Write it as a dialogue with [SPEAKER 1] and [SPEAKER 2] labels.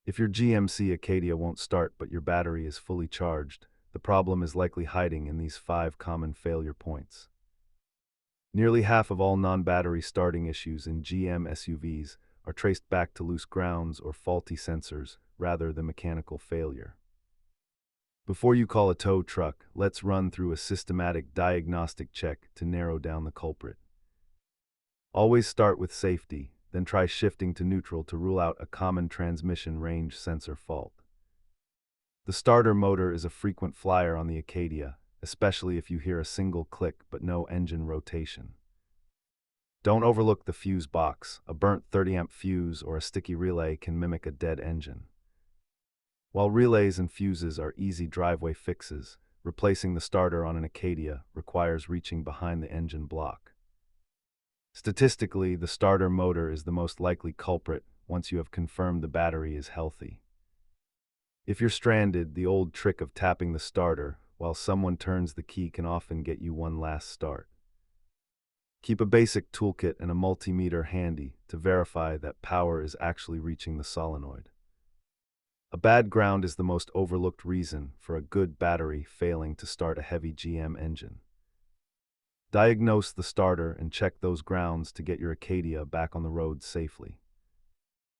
[SPEAKER 1] If your GMC Acadia won't start but your battery is fully charged, the problem is likely hiding in these 5 common failure points. Nearly half of all non-battery starting issues in GM SUVs are traced back to loose grounds or faulty sensors rather than mechanical failure. Before you call a tow truck, let's run through a systematic diagnostic check to narrow down the culprit. Always start with safety, then try shifting to neutral to rule out a common transmission range sensor fault. The starter motor is a frequent flyer on the Acadia, especially if you hear a single click but no engine rotation. Don't overlook the fuse box. A burnt 30-amp fuse or a sticky relay can mimic a dead engine. While relays and fuses are easy driveway fixes, replacing the starter on an Acadia requires reaching behind the engine block. Statistically, the starter motor is the most likely culprit once you have confirmed the battery is healthy. If you're stranded, the old trick of tapping the starter while someone turns the key can often get you one last start. Keep a basic toolkit and a multimeter handy to verify that power is actually reaching the solenoid. A bad ground is the most overlooked reason for a good battery failing to start a heavy GM engine. Diagnose the starter and check those grounds to get your Acadia back on the road safely.